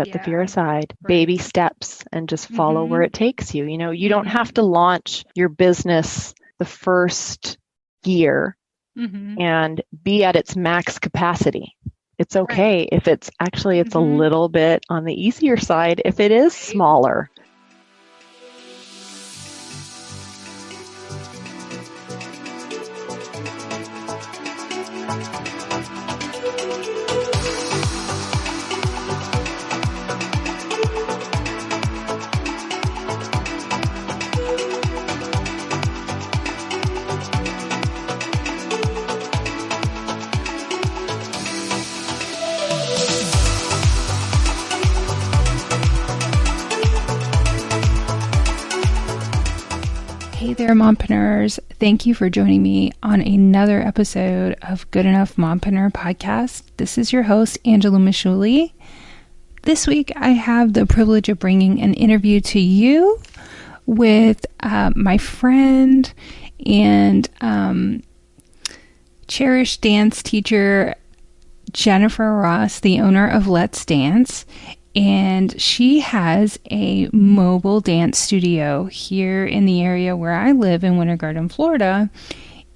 Set the fear Yeah. aside, Right. baby steps, and just follow where it takes you. You don't have to launch your business the first year and be at its max capacity. It's Right. okay if it's a little bit on the easier side if it is smaller. Hey there, Mompreneurs. Thank you for joining me on another episode of Good Enough Mompreneur podcast. This is your host, Angela Mishuli. This week, I have the privilege of bringing an interview to you with my friend and cherished dance teacher, Jennifer Ross, the owner of Let's Dance. And she has a mobile dance studio here in the area where I live in Winter Garden, Florida.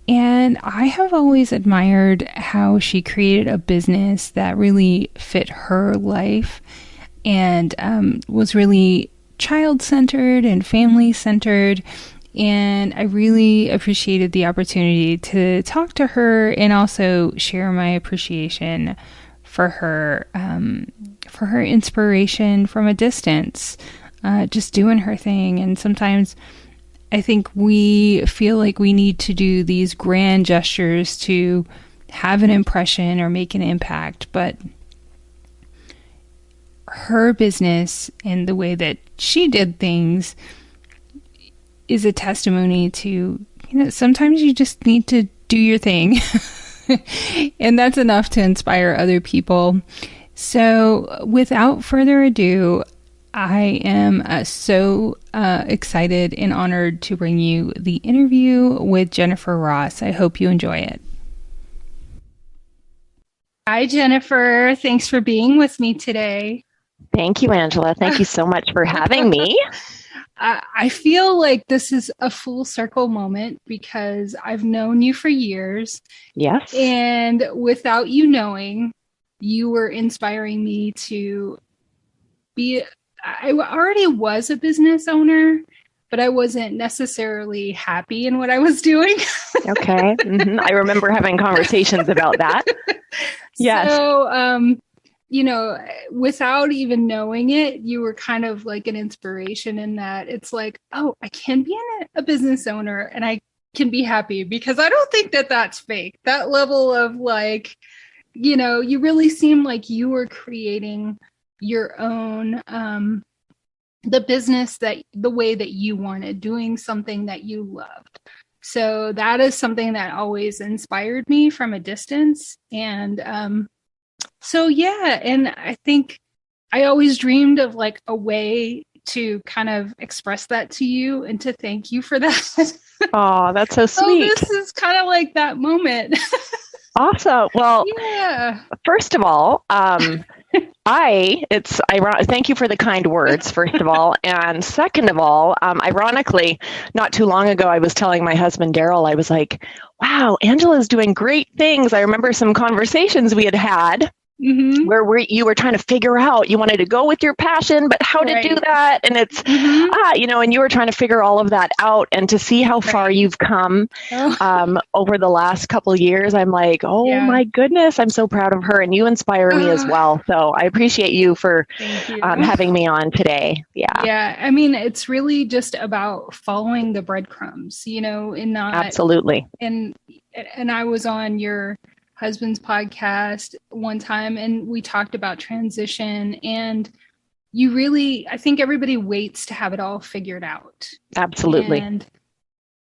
And I have always admired how she created a business that really fit her life and was really child-centered and family-centered. And I really appreciated the opportunity to talk to her and also share my appreciation for her inspiration from a distance, just doing her thing. And sometimes I think we feel like we need to do these grand gestures to have an impression or make an impact, but her business and the way that she did things is a testimony to, sometimes you just need to do your thing. And that's enough to inspire other people. So without further ado, I am so excited and honored to bring you the interview with Jennifer Ross. I hope you enjoy it. Hi, Jennifer. Thanks for being with me today. Thank you, Angela. Thank you so much for having me. I feel like this is a full circle moment because I've known you for years. Yes. And without you knowing, you were inspiring me to be, I already was a business owner, but I wasn't necessarily happy in what I was doing. Okay. I remember having conversations about that. Yes. So, without even knowing it, you were kind of like an inspiration in that it's like, oh, I can be a business owner and I can be happy, because I don't think that that's fake. That level of like, you really seem like you were creating your own, the business that the way that you wanted, doing something that you loved. So that is something that always inspired me from a distance. And, so yeah, and I think I always dreamed of like a way to kind of express that to you and to thank you for that. Oh, that's so sweet. So this is kind of like that moment. Awesome. Well, yeah. First of all, thank you for the kind words, first of all. And second of all, ironically, not too long ago, I was telling my husband, Daryl, I was like, wow, Angela's doing great things. I remember some conversations we had had. Where you were trying to figure out, you wanted to go with your passion, but how to do that. And it's, and you were trying to figure all of that out, and to see how far you've come over the last couple of years. I'm like, my goodness, I'm so proud of her, and you inspire me as well. So I appreciate you for having me on today. Yeah. Yeah. I mean, it's really just about following the breadcrumbs, and not. Absolutely. And I was on your husband's podcast one time, and we talked about transition, and I think everybody waits to have it all figured out. Absolutely. And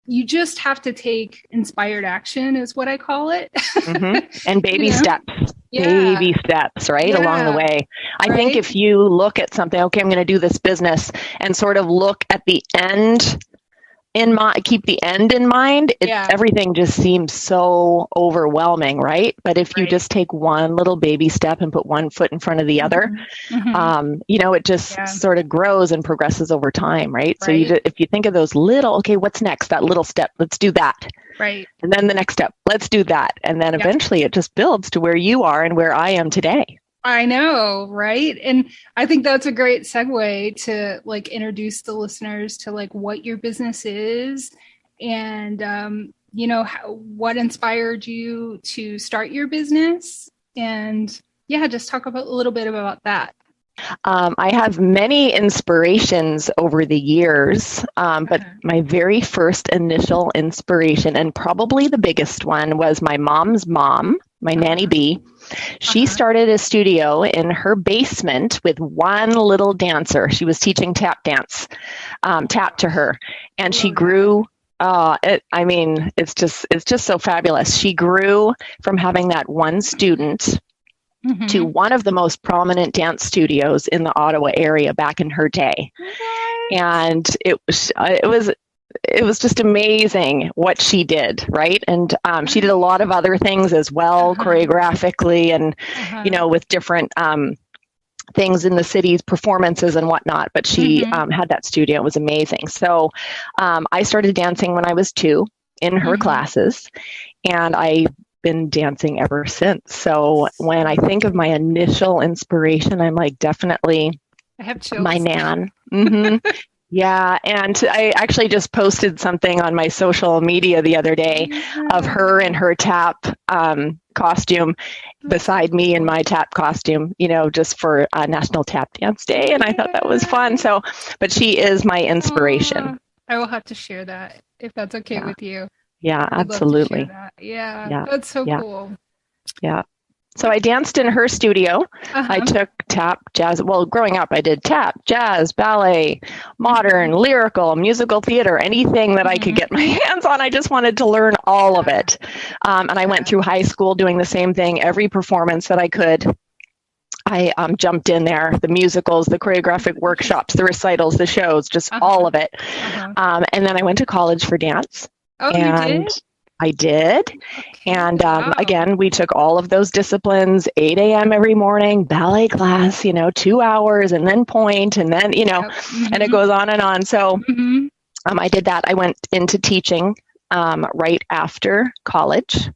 you just have to take inspired action, is what I call it. And baby steps. Baby steps, right? Along the way. I think if you look at something, okay, I'm going to do this business, and sort of look at the end keep the end in mind, everything just seems so overwhelming, right? But if you just take one little baby step and put one foot in front of the other, it just sort of grows and progresses over time, right? So if you think of those little, okay, what's next? That little step, let's do that. Right. And then the next step, let's do that. And then eventually it just builds to where you are and where I am today. I know, right? And I think that's a great segue to like introduce the listeners to like what your business is and, what inspired you to start your business. And just talk a little bit about that. I have many inspirations over the years, but my very first initial inspiration, and probably the biggest one, was my mom's mom, my Nanny B. She started a studio in her basement with one little dancer. She was teaching tap dance, tap to her, and she grew. It's just so fabulous. She grew from having that one student to one of the most prominent dance studios in the Ottawa area back in her day. And it was just amazing what she did, right? And she did a lot of other things as well, choreographically and, with different things in the city's performances and whatnot. But she had that studio. It was amazing. So I started dancing when I was 2 in her classes, and I've been dancing ever since. So when I think of my initial inspiration, I'm like, definitely I have chills. My Nan. Yeah. And I actually just posted something on my social media the other day of her in her tap costume beside me in my tap costume, just for National Tap Dance Day. And I thought that was fun. So, but she is my inspiration. I will have to share that if that's okay with you. Yeah, absolutely. That. Yeah, that's so cool. Yeah. So I danced in her studio. I took tap, jazz. Well, growing up, I did tap, jazz, ballet, modern, lyrical, musical theater, anything that I could get my hands on. I just wanted to learn all of it. And I went through high school doing the same thing, every performance that I could. I jumped in there, the musicals, the choreographic workshops, the recitals, the shows, just all of it. And then I went to college for dance. Oh, you did? I did. Okay. And again, we took all of those disciplines, 8 a.m. every morning, ballet class, 2 hours, and then point, and then, and it goes on and on. So I did that. I went into teaching right after college.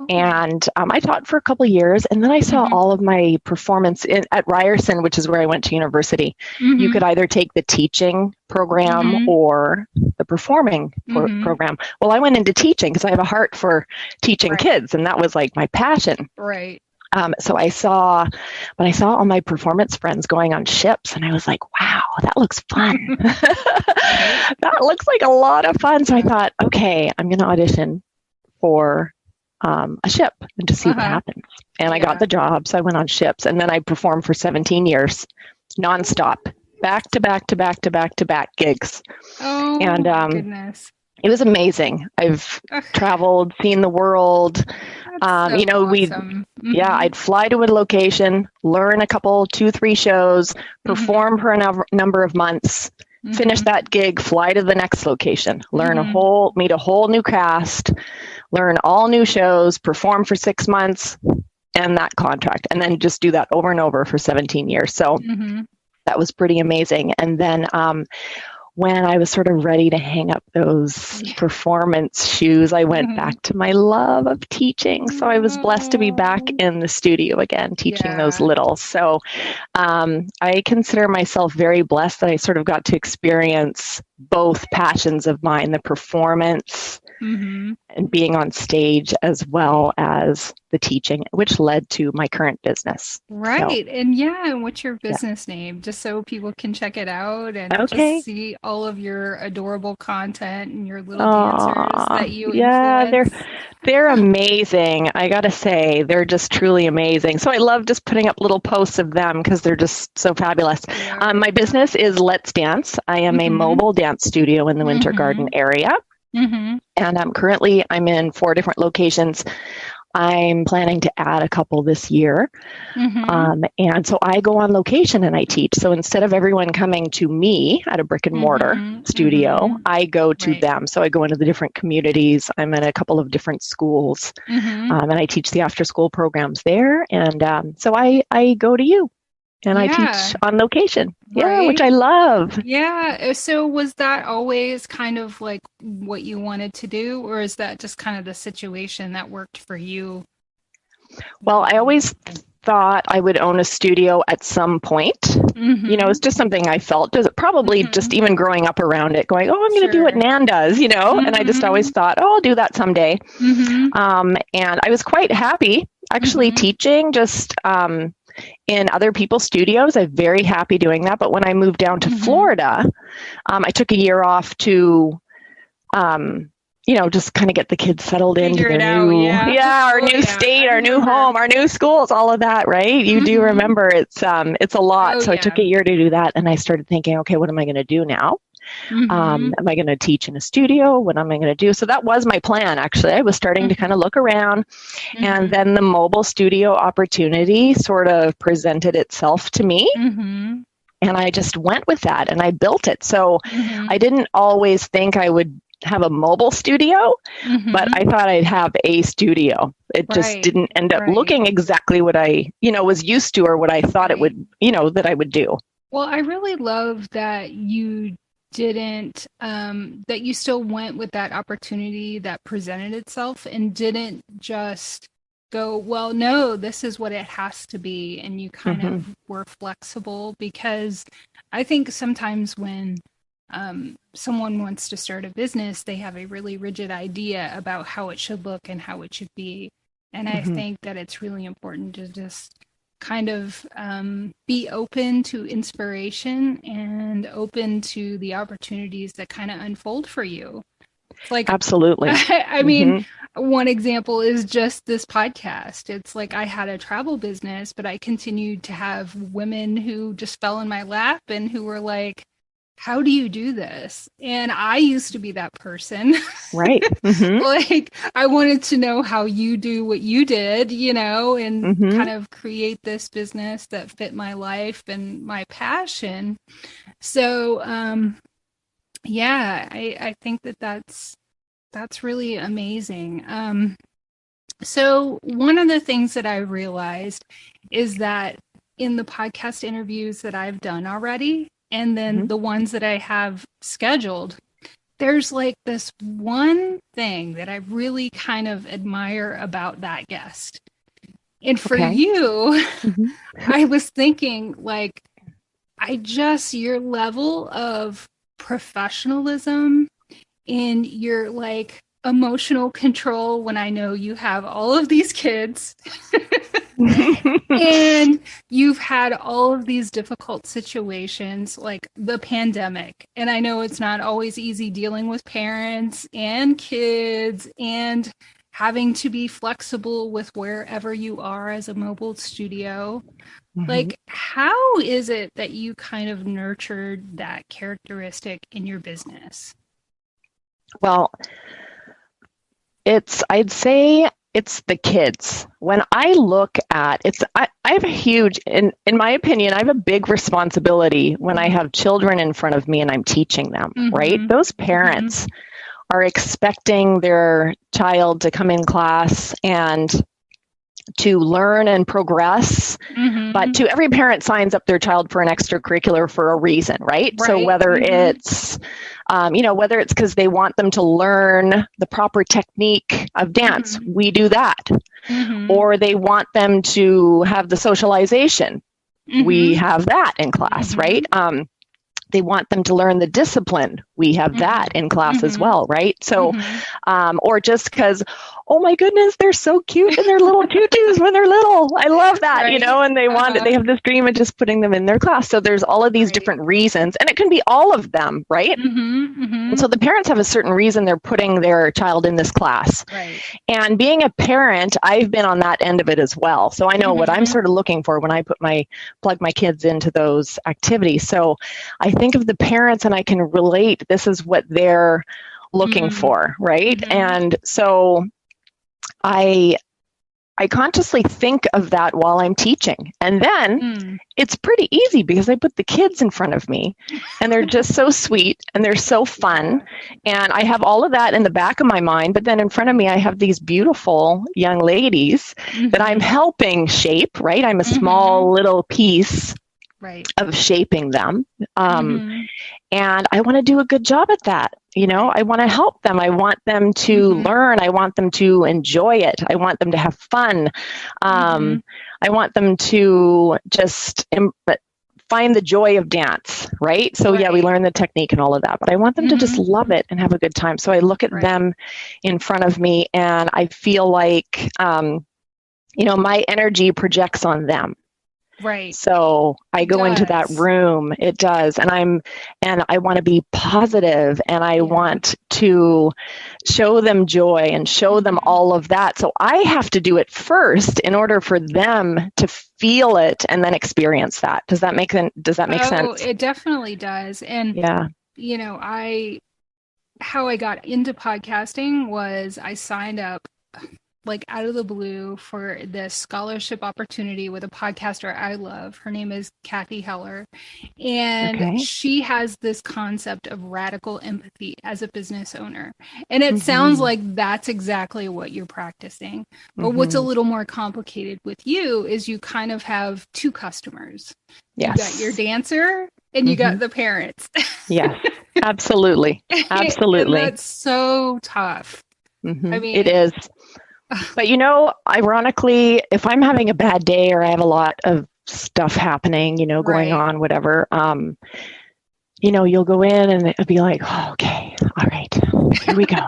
And I taught for a couple of years, and then I saw all of my performance at Ryerson, which is where I went to university. You could either take the teaching program or the performing program. Well, I went into teaching because I have a heart for teaching kids, and that was like my passion. Right. So I saw all my performance friends going on ships, and I was like, wow, that looks fun. That looks like a lot of fun. So I thought, okay, I'm going to audition for a ship and to see what happens. And I got the job. So I went on ships, and then I performed for 17 years, nonstop, back to back to back to back to back gigs. Oh, and goodness. It was amazing. I've traveled, seen the world. Awesome. I'd fly to a location, learn a couple, 2-3 shows, perform for a number of months, finish that gig, fly to the next location, meet a whole new cast, learn all new shows, perform for 6 months, and that contract, and then just do that over and over for 17 years. So that was pretty amazing. And then when I was sort of ready to hang up those performance shoes, I went back to my love of teaching. So I was blessed to be back in the studio again, teaching those littles. So I consider myself very blessed that I sort of got to experience both passions of mine, the performance and being on stage, as well as the teaching, which led to my current business. Right. So, and what's your business name? Just so people can check it out and just see all of your adorable content and your little dancers that you influence. They're amazing. I gotta say, they're just truly amazing. So I love just putting up little posts of them because they're just so fabulous. My business is Let's Dance. I am a mobile dance studio in the Winter Garden area. And currently I'm in 4 different locations I'm planning to add a couple this year. And so I go on location and I teach. So instead of everyone coming to me at a brick and mortar studio, I go to them. So I go into the different communities. I'm in a couple of different schools, and I teach the after school programs there. And so I go to you and I teach on location. Yeah, which I love. Yeah. So was that always kind of like what you wanted to do, or is that just kind of the situation that worked for you? Well, I always thought I would own a studio at some point. You know, it's just something I felt, probably just even growing up around it, going, oh, I'm going to do what Nan does, you know, and I just always thought, oh, I'll do that someday. And I was quite happy actually teaching just in other people's studios. I'm very happy doing that. But when I moved down to Florida, I took a year off to, you know, just kind of get the kids settled into their new, our new state, our new home, our new schools, all of that, right? You do remember it's a lot. So I took a year to do that. And I started thinking, okay, what am I going to do now? Am I going to teach in a studio? What am I going to do? So that was my plan, actually. I was starting to kind of look around. And then the mobile studio opportunity sort of presented itself to me. And I just went with that and I built it. So I didn't always think I would have a mobile studio, but I thought I'd have a studio. It just didn't end up looking exactly what I, you know, was used to or what I thought it would, you know, that I would do. Well, I really love that you didn't, that you still went with that opportunity that presented itself and didn't just go, well, no, this is what it has to be. And you kind of were flexible, because I think sometimes when someone wants to start a business, they have a really rigid idea about how it should look and how it should be. And I think that it's really important to just kind of be open to inspiration and open to the opportunities that kind of unfold for you. Like, absolutely. I mean, one example is just this podcast. It's like I had a travel business, but I continued to have women who just fell in my lap and who were like, how do you do this? And I used to be that person. Right. Like, I wanted to know how you do what you did, you know, and kind of create this business that fit my life and my passion. So, I think that that's really amazing. So one of the things that I realized is that in the podcast interviews that I've done already, and then the ones that I have scheduled, there's like this one thing that I really kind of admire about that guest. And for you, I was thinking, like, your level of professionalism and your like emotional control when I know you have all of these kids and you've had all of these difficult situations like the pandemic. And I know it's not always easy dealing with parents and kids and having to be flexible with wherever you are as a mobile studio. Like, how is it that you kind of nurtured that characteristic in your business? Well, I'd say it's the kids. When I look at I have a huge, in my opinion, I have a big responsibility when I have children in front of me and I'm teaching them, right? Those parents are expecting their child to come in class and to learn and progress, but every parent signs up their child for an extracurricular for a reason, right? So whether it's, whether it's because they want them to learn the proper technique of dance, we do that. Or they want them to have the socialization, we have that in class, right? They want them to learn the discipline, we have that in class as well, right? So, or just because, oh my goodness, they're so cute in their little tutus when they're little. I love that, and they want it. They have this dream of just putting them in their class. So there's all of these different reasons, and it can be all of them, right? And so the parents have a certain reason they're putting their child in this class. And being a parent, I've been on that end of it as well. So I know what I'm sort of looking for when I plug my kids into those activities. So I think of the parents and I can relate. This is what they're looking for, right? And so I I consciously think of that while I'm teaching. And then it's pretty easy because I put the kids in front of me and they're just so sweet and they're so fun. And I have all of that in the back of my mind. But then in front of me, I have these beautiful young ladies that I'm helping shape, right? I'm a small little piece of shaping them. And I want to do a good job at that. You know, I want to help them. I want them to learn. I want them to enjoy it. I want them to have fun. I want them to just find the joy of dance, right? So yeah, we learn the technique and all of that, but I want them to just love it and have a good time. So I look at them in front of me and I feel like, you know, my energy projects on them. Right. So I go into that room. It does. And I want to be positive and I want to show them joy and show them all of that. So I have to do it first in order for them to feel it and then experience that. Does that make sense? It definitely does. And you know, how I got into podcasting was I signed up like out of the blue for this scholarship opportunity with a podcaster I love. Her name is Kathy Heller. And she has this concept of radical empathy as a business owner. And it sounds like that's exactly what you're practicing. But what's a little more complicated with you is you kind of have two customers. You got your dancer and you got the parents. Yes, absolutely. Absolutely. And that's so tough. I mean, it is. But, you know, ironically, if I'm having a bad day or I have a lot of stuff happening, you know, going on, whatever, you know, you'll go in and it'll be like, oh, okay, all right, here we go.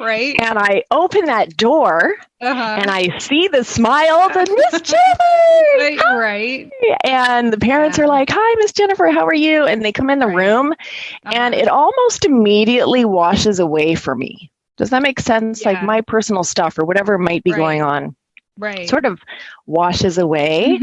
And I open that door and I see the smiles and Miss Jennifer. And the parents are like, hi, Miss Jennifer, how are you? And they come in the room and it almost immediately washes away for me. Does that make sense? Like my personal stuff or whatever might be going on sort of washes away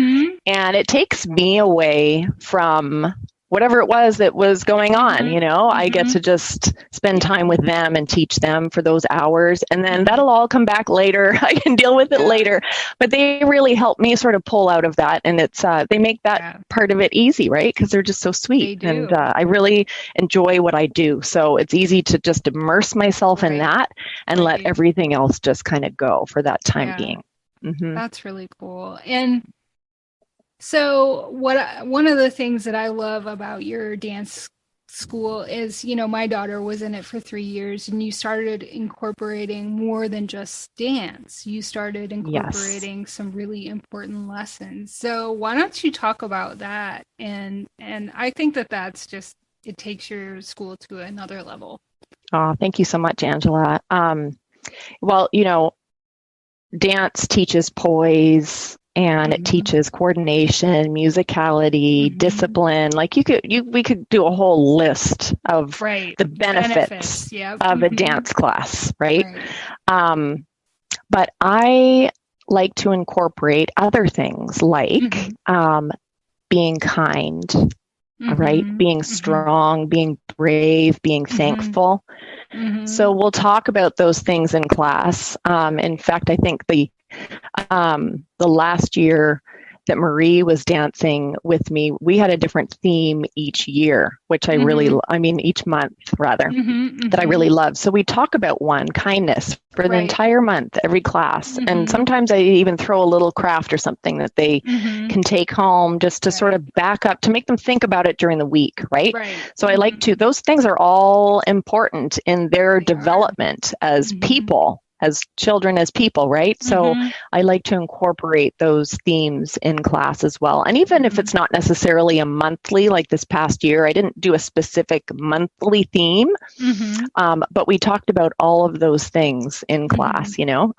and it takes me away from whatever it was that was going on. You know, I get to just spend time with them and teach them for those hours. And then that'll all come back later. I can deal with it later. But they really help me sort of pull out of that. And it's they make that part of it easy, right? Because they're just so sweet. And I really enjoy what I do. So it's easy to just immerse myself in that and let everything else just kind of go for that time being. That's really cool. And so one of the things that I love about your dance school is, you know, my daughter was in it for 3 years and you started incorporating more than just dance. You started incorporating some really important lessons. So why don't you talk about that? And I think that that's just, it takes your school to another level. Oh, thank you so much, Angela. Well, you know, dance teaches poise. And it teaches coordination, musicality, discipline. Like we could do a whole list of the benefits of a dance class, right? But I like to incorporate other things like being kind, right? Being strong, being brave, being thankful. So we'll talk about those things in class. In fact, I think the last year that Marie was dancing with me, we had a different theme each year, which I really, each month rather, that I really love. So we talk about kindness for the entire month, every class. And sometimes I even throw a little craft or something that they can take home just to sort of back up, to make them think about it during the week, right? So I like to, those things are all important in their development as people. As children, as people, right? So I like to incorporate those themes in class as well. And even if it's not necessarily a monthly, like this past year, I didn't do a specific monthly theme, but we talked about all of those things in class, you know.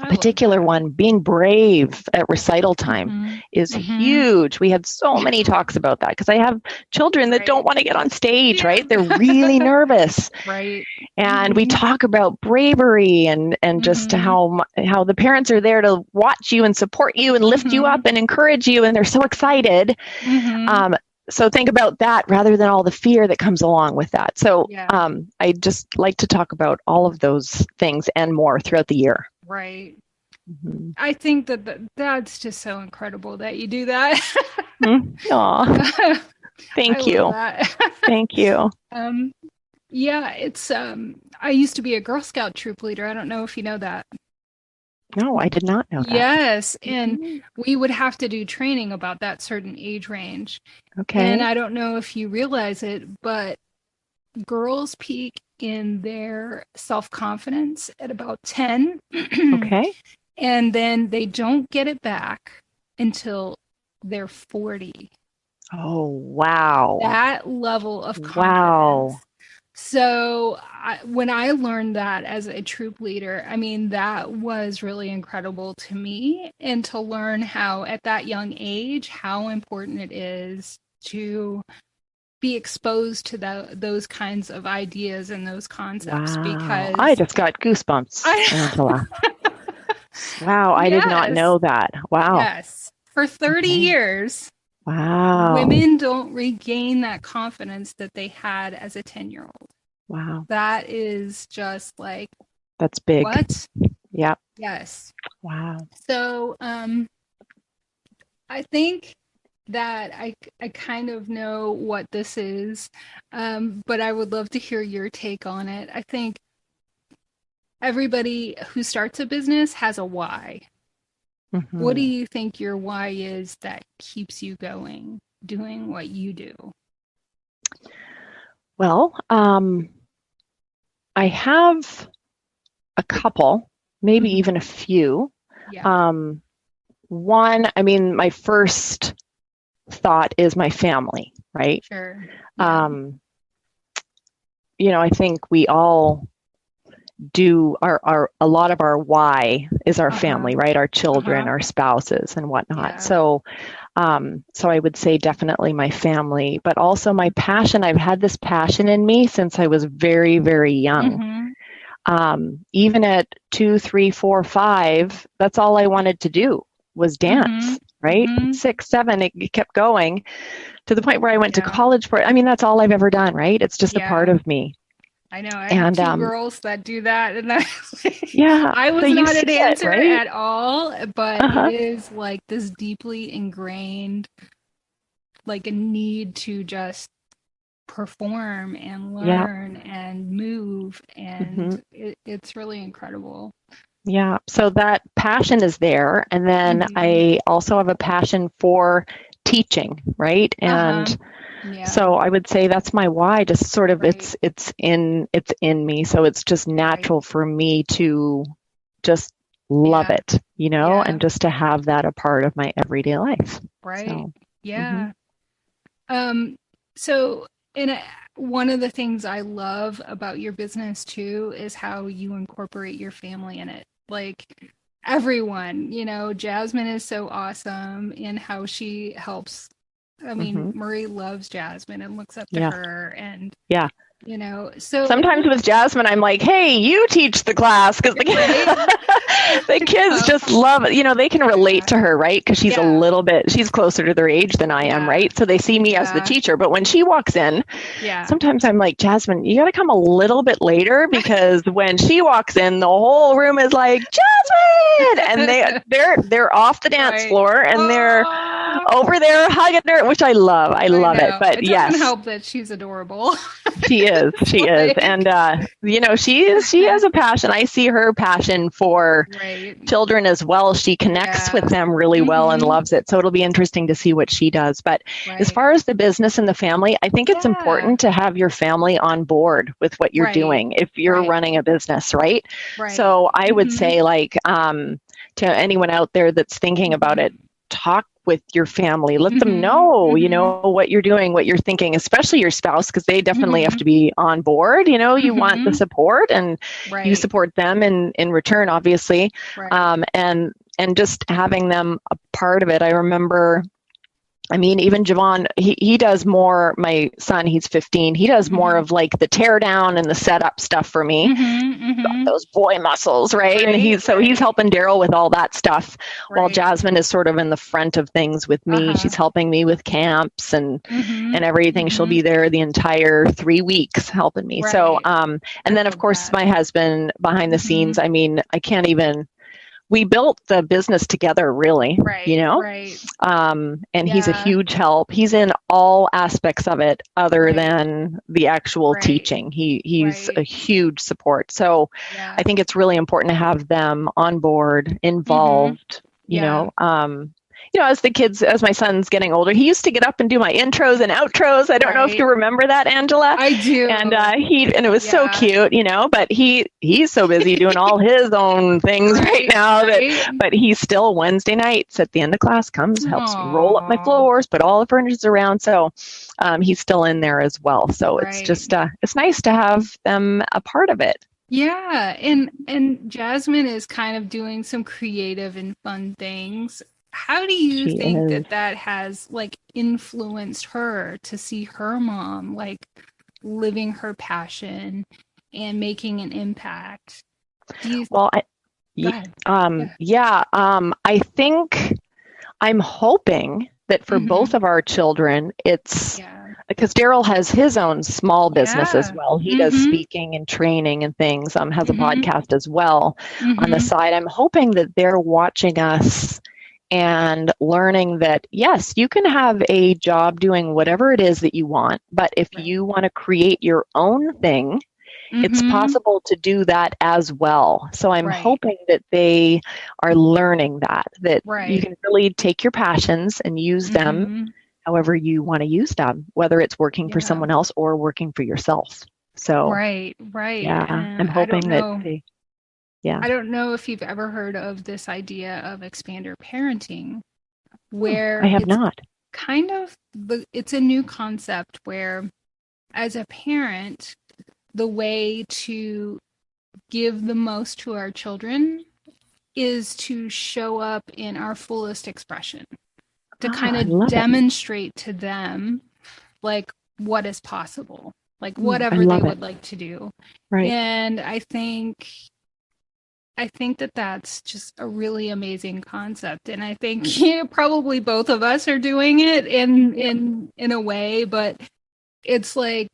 A particular one, being brave at recital time is huge. We had so many talks about that because I have children that don't want to get on stage, right? They're really nervous. And we talk about bravery and just how the parents are there to watch you and support you and lift you up and encourage you. And they're so excited. So think about that rather than all the fear that comes along with that. So I just like to talk about all of those things and more throughout the year. Right. Mhm. I think that's just so incredible that you do that. Aw, I thank love you. that. Thank you. um, yeah, it's I used to be a Girl Scout troop leader. I don't know if you know that. No, I did not know that. Yes, and Mhm. we would have to do training about that certain age range. And Okay. I don't know if you realize it, but girls peak in their self-confidence at about 10, Okay. and then they don't get it back until they're 40. Oh, wow. That level of confidence. Wow. So when I learned that as a troop leader, I mean, that was really incredible to me. And to learn how, at that young age, how important it is to be exposed to those kinds of ideas and those concepts Wow. I because just got goosebumps, I, Angela. Wow, I did not yes, know that. Wow. yes, for 30 Okay. years, Wow. women don't regain that confidence that they had as a 10-year-old. Wow. That is just like, That's big. what? Yep. Yes. Wow. So I think that I kind of know what this is, but I would love to hear your take on it. I think everybody who starts a business has a why. What do Hmm. you think your why is that keeps you going, doing what you do? Well, I have a couple, maybe Mhm. even a few. Yeah, Um, One, I mean, my first thought is my family, right? sure. Yeah. Um, I think we all do our a lot of our why is our Uh-huh. family, right? Our children, Uh-huh. our spouses, and whatnot. Yeah. So I would say definitely my family, but also my passion. I've had this passion in me since I was very, very young. Mm-hmm. Even at 2, 3, 4, 5, that's all I wanted to do was Mm-hmm. dance, right? Mm-hmm. 6, 7, it kept going to the point where I went to Yeah. college for it. I mean, that's all I've ever done, right? It's just a part Yeah. of me. I know. I have And two girls that do that, and yeah, I so was you not see a it, dancer right? at all, but it Uh-huh. is like this deeply ingrained, like a need to just perform and Yeah. learn and move, Hmm. and it's really incredible. Yeah. So that passion is there. And then Hmm. I also have a passion for teaching, right? Uh-huh. And Yeah. so I would say that's my why, just sort of Right. it's in me. So it's just Right. natural for me to just love Yeah. it, Yeah. and just to have that a part of my everyday life. Right. So, mhm. Yeah. Um, so, and one of the things I love about your business too is how you incorporate your family in it. Like everyone, Jasmine is so awesome in how she helps. I mean, Mhm. Marie loves Jasmine and looks up to Yeah. her, and Yeah. so Sometimes with Jasmine, I'm like, "Hey, you teach the class," because right. the kids just love it. They can relate Yeah. to her, right? Because Yeah. she's closer to their age than I am, Yeah. right? So they see me as the Yeah. teacher. But when she walks in, Yeah. sometimes I'm like, Jasmine, you got to come a little bit later because when she walks in, the whole room is like, Jasmine, and they're off the dance Right. floor and they're Oh, over there hugging her, which I love. I I love it. know. But It doesn't yes, help that she's adorable. she is. It's She is. And like, she has a passion. I see her passion for right. children as well. She connects with Yeah. them really well and Mm-hmm. loves it. So it'll be interesting to see what she does. But as Right. far as the business and the family, I think it's Yeah. important to have your family on board with what you're Right. doing if you're Right. running a business, right? Right. So I would Mm-hmm. say, like, to anyone out there that's thinking about Mm-hmm. it, talk with your family. Let them Mm-hmm. know, Mm-hmm. what you're doing, what you're thinking, especially your spouse, because they definitely have Mm-hmm. to be on board. You want the Mm-hmm. support, and you Right. support them in return, obviously. Right. And just having them a part of it. I remember, I mean, even Javon, he does more. My son, he's 15. He does more Mm-hmm. of like the tear down and the setup stuff for me. Mm-hmm. Mm-hmm. Those boy muscles, right? And Right. he's Right. helping Daryl with all that stuff, while Right. Jasmine is sort of in the front of things with me. Uh-huh. She's helping me with camps Mm-hmm. and everything. She'll Mm-hmm. be there the entire 3 weeks helping me. So, Right. and I then of love course that. my husband behind the Mm-hmm. scenes. I mean, I can't even we built the business together, really, Right, right. and he's a Yeah, huge help. He's in all aspects of it other right, than the actual right, teaching. He's a right. huge support. So I Yeah. think it's really important to have them on board, Mm-hmm. involved, Yeah. as my son's getting older, he used to get up and do my intros and outros. I don't know if you Right. remember that, Angela. I do. And it was so Yeah. cute, but he's so busy doing all his own things right Right, now right. but he still Wednesday nights at the end of class comes, helps me roll up my Oh, floors, put all the furniture around. So he's still in there as well. So it's right. just it's nice to have them a part of it. Yeah, and Jasmine is kind of doing some creative and fun things. How do you She think is. that that has like influenced her to see her mom like living her passion and making an impact? Do you Well, go ahead? Yeah. I think I'm hoping that for Mm-hmm. both of our children, it's Yeah. because Daryl has his own small business as Yeah. well. He does Mm-hmm. speaking and training and things, has a Mm-hmm. podcast as well on the Mm-hmm. side. I'm hoping that they're watching us and learning that, yes, you can have a job doing whatever it is that you want, but if Right. you want to create your own thing, it's Mm-hmm. possible to do that as well. So I'm Right. hoping that they are learning that you Right. can really take your passions and use them Mm-hmm. however you want to use them, whether it's working for Yeah. someone else or working for yourself. So Right. Right. yeah, I'm And hoping that yeah. I don't know if you've ever heard of this idea of expander parenting, I where have it's not. kind of it's a new concept where as a parent, the way to give the most to our children is to show up in our fullest expression, to kind I of love it. demonstrate to them like what is possible, like I whatever they love it. would like to do. Right. And I think that that's just a really amazing concept, and I think probably both of us are doing it in a way, but it's like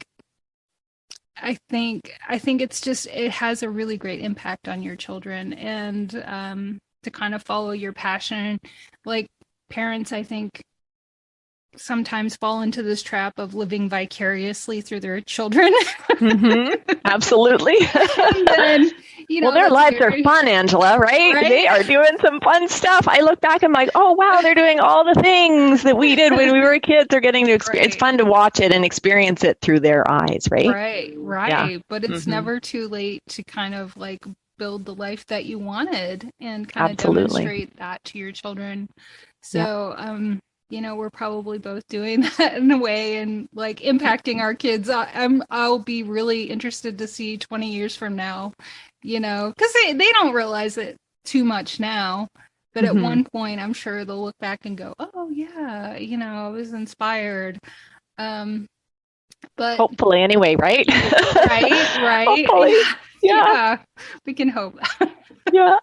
I think it's just it has a really great impact on your children, and to kind of follow your passion, like parents, I think sometimes fall into this trap of living vicariously through their children. Absolutely. And then, Well, their that's lives are very fun, Angela, right? They right. are doing some fun stuff. I look back and I'm like, oh, wow, they're doing all the things that we did when we were kids. They're getting to experience. It's Right. fun to watch it and experience it through their eyes, right? Right, Yeah. right. But it's Hmm. never too late to kind of like build the life that you wanted and kind of Absolutely. demonstrate that to your children. Yeah. So, we're probably both doing that in a way and like impacting our kids. I'll be really interested to see 20 years from now, because they don't realize it too much now. But at Hmm. one point, I'm sure they'll look back and go, "Oh yeah, I was inspired." Um, but Hopefully, anyway, right? right. Hopefully. Yeah. Yeah, we can hope. Yeah.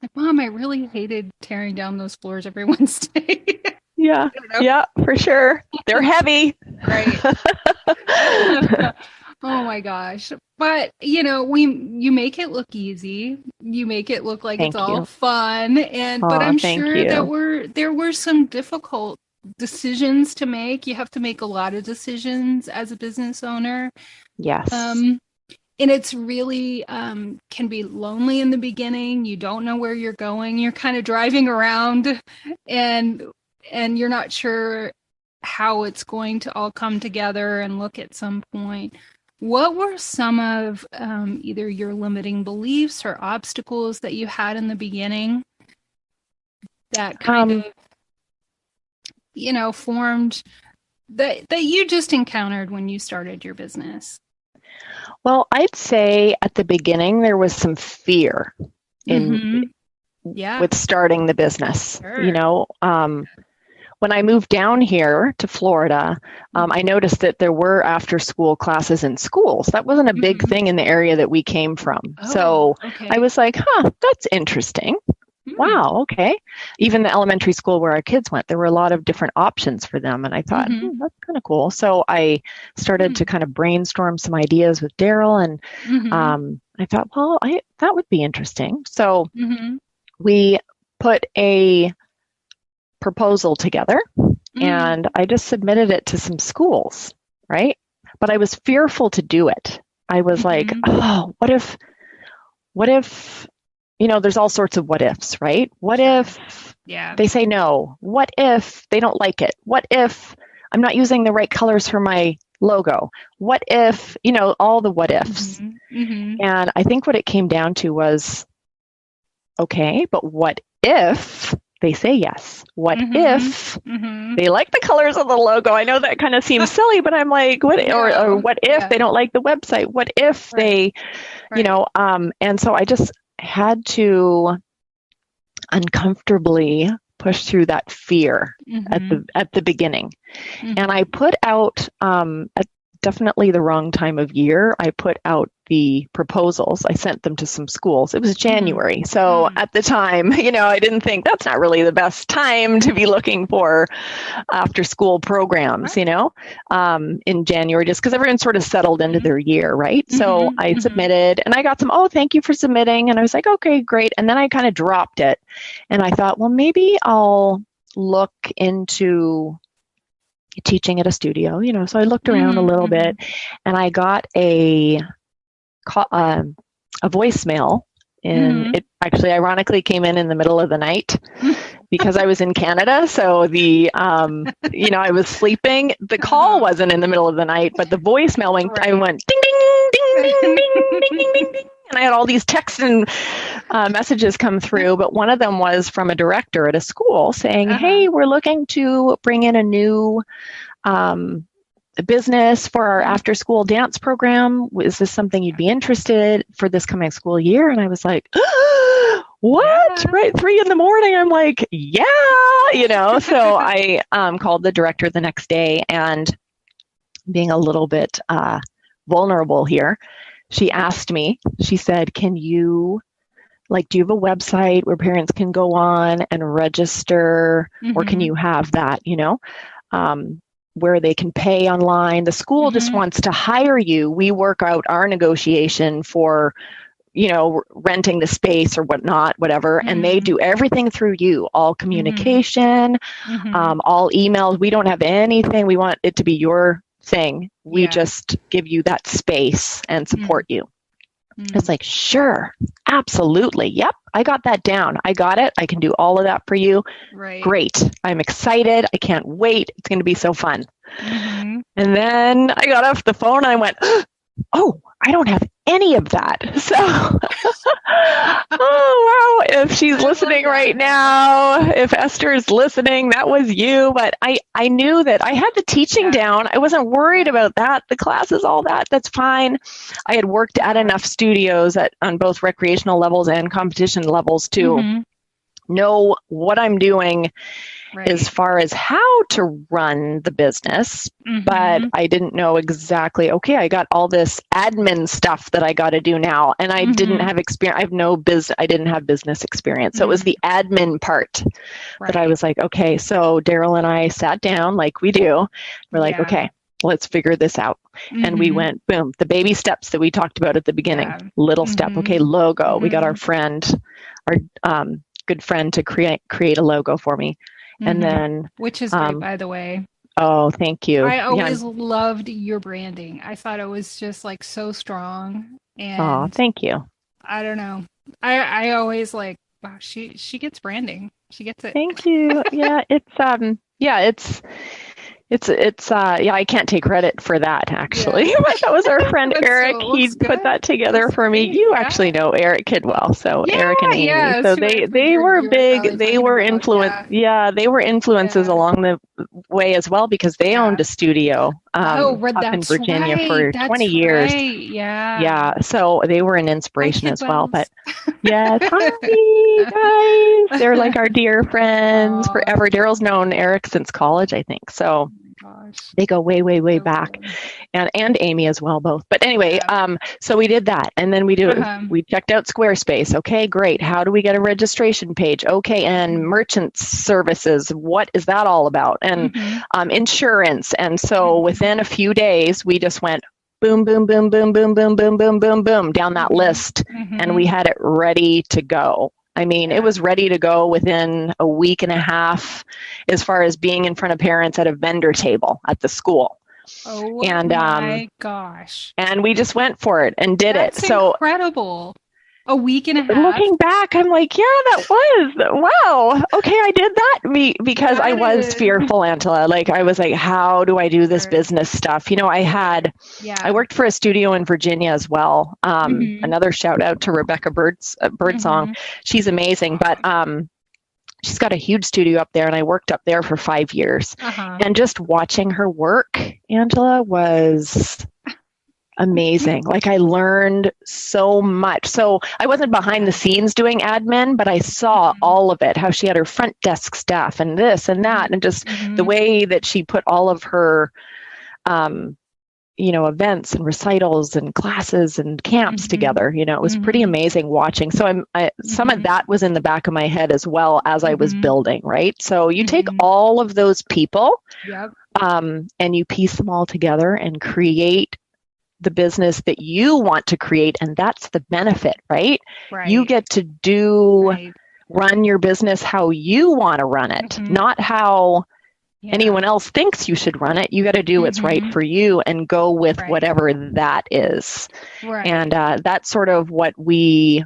Like, Mom, I really hated tearing down those floors every Wednesday. Yeah. You know? Yeah, for sure. They're heavy. Right. Oh my gosh. But you make it look easy. You make it look like it's Thank all you. fun. But Oh, I'm thank sure you. there were some difficult decisions to make. You have to make a lot of decisions as a business owner. Yes. Um, and it's really can be lonely in the beginning. You don't know where you're going. You're kind of driving around and you're not sure how it's going to all come together and look at some point. What were some of either your limiting beliefs or obstacles that you had in the beginning that kind Um, of formed that you just encountered when you started your business? well, I'd say at the beginning there was some fear in Mm-hmm. Yeah, with starting the business. sure. When I moved down here to Florida, I noticed that there were after school classes in schools. That wasn't a big Mm-hmm. thing in the area that we came from. Oh, So I okay. was like, that's interesting. Hmm. Wow, okay. Even the elementary school where our kids went, there were a lot of different options for them. And I thought, Mm-hmm. that's kind of cool. So I started to kind of brainstorm some ideas with Daryl, and Mm-hmm. I thought, well, that would be interesting. So Mm-hmm. we put a proposal together and I just submitted it to some schools, right? But I was fearful to do it. I was like, oh, what if, there's all sorts of what ifs, right? What if they say no? What if they don't like it? What if I'm not using the right colors for my logo? What if, all the what ifs. And I think what it came down to was, okay, but what if they say yes? What if they like the colors of the logo? I know that kind of seems silly, but I'm like, what? Or what if they don't like the website? What if they, and so I just had to uncomfortably push through that fear at the beginning, and I put out at definitely the wrong time of year. I put out the proposals. I sent them to some schools. It was January. So at the time, I didn't think that's not really the best time to be looking for after school programs, in January, just because everyone's sort of settled into their year, right? So I submitted and I got some, oh, thank you for submitting. And I was like, okay, great. And then I kind of dropped it. And I thought, well, maybe I'll look into teaching at a studio, so I looked around a little bit and I got a voicemail, and it actually ironically came in the middle of the night because I was in Canada. So I was sleeping. The call wasn't in the middle of the night, but the voicemail went, I went ding, ding, ding, ding, ding, ding, ding, ding, ding. And I had all these texts and messages come through, but one of them was from a director at a school saying, hey, we're looking to bring in a new business for our after school dance program. Is this something you'd be interested for this coming school year? And I was like, what? Yeah. Right, 3 a.m. I'm like, yeah, so I called the director the next day, and being a little bit vulnerable here, she asked me, she said, do you have a website where parents can go on and register, or can you have that, where they can pay online? The school just wants to hire you. We work out our negotiation for, renting the space or whatnot, whatever. And they do everything through you, all communication, all emails. We don't have anything. We want it to be your thing. We just give you that space and support you. It's like, sure, absolutely. Yep, I got that down. I got it. I can do all of that for you. Right. Great. I'm excited. I can't wait. It's going to be so fun. And then I got off the phone and I went, oh, I don't have any of that. So, oh, wow. If she's listening right now, if Esther is listening, that was you. But I knew that I had the teaching down. I wasn't worried about that. The classes, all that, that's fine. I had worked at enough studios on both recreational levels and competition levels to know what I'm doing as far as how to run the business, but I didn't know exactly, okay, I got all this admin stuff that I got to do now, and I didn't have experience. I didn't have business experience. So it was the admin part that I was like, okay, so Daryl and I sat down like we do. We're like, okay, let's figure this out. And we went, boom, the baby steps that we talked about at the beginning, little step. Okay, logo. We got our good friend to create a logo for me. And then, which is great, by the way. Oh, thank you. I always loved your branding. I thought it was just so strong. And thank you. I don't know. I always wow, she gets branding. She gets it. Thank you. Yeah, I can't take credit for that, actually. But that was our friend Eric. He put that together for me. You actually know Eric Kidwell, so Eric and Amy. So they were big. They were they were influences along the way as well, because they owned a studio up in Virginia for 20 years. Yeah. So they were an inspiration as well. But hi guys. They're like our dear friends forever. Daryl's known Eric since college, I think. So they go way, way, way back, and Amy as well, both. But anyway, so we did that, and then we checked out Squarespace. Okay, great. How do we get a registration page? Okay, and merchant services. What is that all about? And insurance. And so within a few days, we just went boom, boom, boom, boom, boom, boom, boom, boom, boom, boom, down that list, and we had it ready to go. I mean, it Yeah. was ready to go within a week and a half as far as being in front of parents at a vendor table at the school. Oh And my gosh. and we just went for it and did it. That's So incredible. A week and a half. looking back, I'm like, yeah, that was wow. Okay, I did that because I That was is fearful, Angela. Like I was like, how do I do this sure. business stuff? You know, I Yeah. worked for a studio in Virginia as well. Mm-hmm. Another shout out to Rebecca Birdsong. Mm-hmm. She's amazing, but she's got a huge studio up there, and I worked up there for 5 years. Uh-huh. And just watching her work, Angela, was amazing. Like I learned so much. So I wasn't behind the scenes doing admin, but I saw Mm-hmm. all of it, how she had her front desk staff and this and that, and just the Mm-hmm. way that she put all of her, events and recitals and classes and camps Mm-hmm. together. It was pretty Mm-hmm. amazing watching. So some of Mm-hmm. that was in the back of my head as well as I was Mm-hmm. building, right? So you take Mm-hmm. all of those people, Yep. and you piece them all together and create the business that you want to create, and that's the benefit, right? You Right. get to Right. run your business how you want to run it, Mm-hmm. not how Yeah. anyone else thinks you should run it. You got to do what's right Mm-hmm. for you and go with Right. whatever that is. Right. And that's sort of what we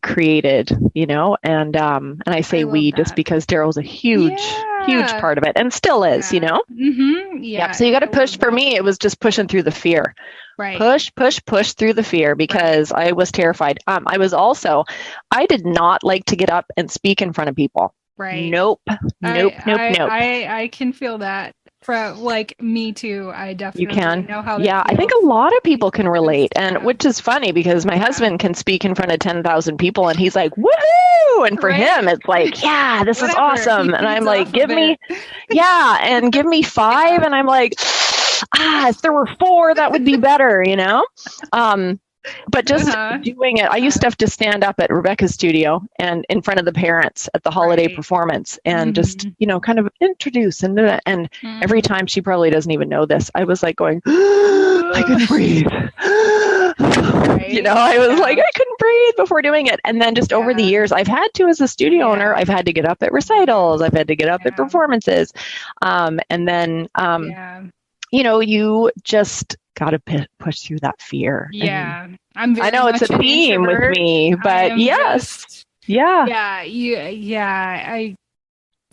created, and I say I love we just that. because Daryl's a huge Yeah. part of it and still is, Yeah. Mm-hmm. Yep. Yeah. So you got to I push. love For that. me, it was just pushing through the fear. Right. Push through the fear because I was terrified. I did not like to get up and speak in front of people. Right. Nope. I can feel that. From like me too. I You definitely can. know how Yeah, that I think feels. a lot of people can relate, and Yeah. which is funny because my Yeah. husband can speak in front of 10,000 people and he's like, woohoo! And for Right. him, it's like, yeah, this is Whatever. awesome. He And I'm feeds like, off give of me, it. and give me 5. Yeah. And I'm like, if there were 4, that would be better, But just Uh-huh. doing it, I used to have to stand up at Rebecca's studio and in front of the parents at the holiday Right. performance and just, Mm-hmm. kind of introduce and every time, she probably doesn't even know this, I was like going, I couldn't breathe. Right. I was Yeah. like, I couldn't breathe before doing it. And then just over the Yeah. years, I've had to, as a studio owner, Yeah. I've had to get up at recitals, I've had to get up at Yeah. performances. And then, Yeah. you just got to push through that fear. Yeah. I'm I very know it's much a an theme with introvert. me, I but am yes. just Yeah. yeah,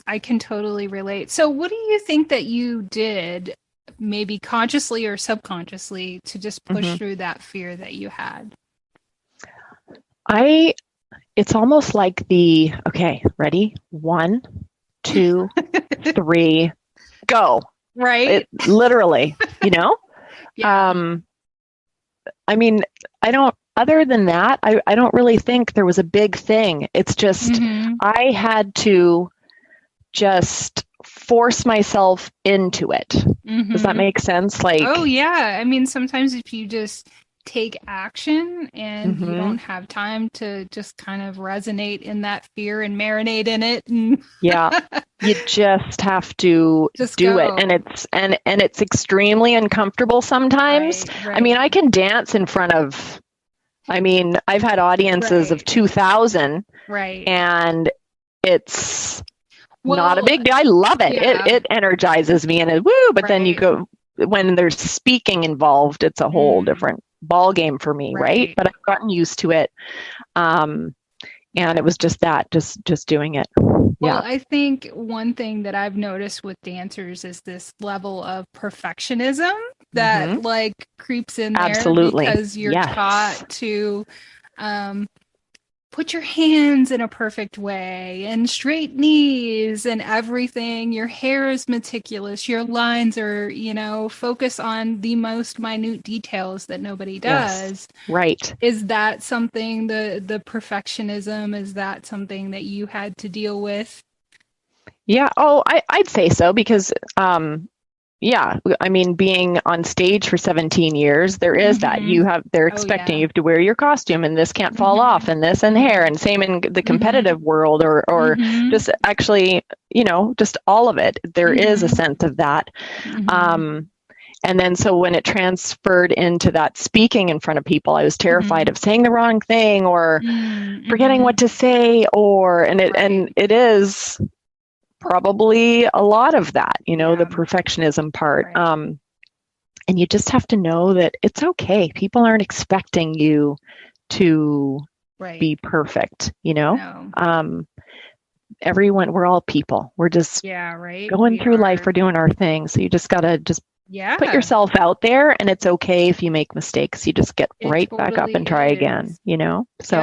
I can totally relate. So what do you think that you did, maybe consciously or subconsciously, to just push Mhm. through that fear that you had? It's almost like okay, ready? 1, 2, 3, go. Right? Literally, Yeah. I mean, other than that, I don't really think there was a big thing. It's just, Mhm. I had to just force myself into it. Does that Mhm. make sense? Like, Oh yeah. I mean, sometimes if you just take action and you Mhm. don't have time to just kind of resonate in that fear and marinate in it and yeah, you just have to just do go. it. And it's extremely uncomfortable sometimes. Right, I mean, I can dance in front of, I've had audiences of Right. 2,000 right. and it's not a Well, big deal. I love it. yeah. It energizes me and woo, but then you Right. go, when there's speaking involved, it's a whole Mm. different ball game for me, right? Right. But I've gotten used to it. And it was just doing it. Well, Yeah. I think one thing that I've noticed with dancers is this level of perfectionism that Mhm. like creeps in there Absolutely. because you're Yes. taught to put your hands in a perfect way and straight knees and everything. Your hair is meticulous. Your lines are, focus on the most minute details that nobody does. Yes. Right. Is that something, the perfectionism, is that something that you had to deal with? Yeah. Oh, I'd say so because, yeah, being on stage for 17 years, there is that they're expecting yeah. you to wear your costume and this can't fall off and this and hair and same in the competitive world or just actually, just all of it. There is a sense of that. And then so when it transferred into that speaking in front of people, I was terrified of saying the wrong thing or forgetting what to say, and it is probably a lot of that, the perfectionism part. Right. And you just have to know that it's okay. People aren't expecting you to be perfect, No. Everyone, we're all people. We're just going through life. We're doing our thing. So you just got to put yourself out there, and it's okay if you make mistakes. You just get right back up and try again, So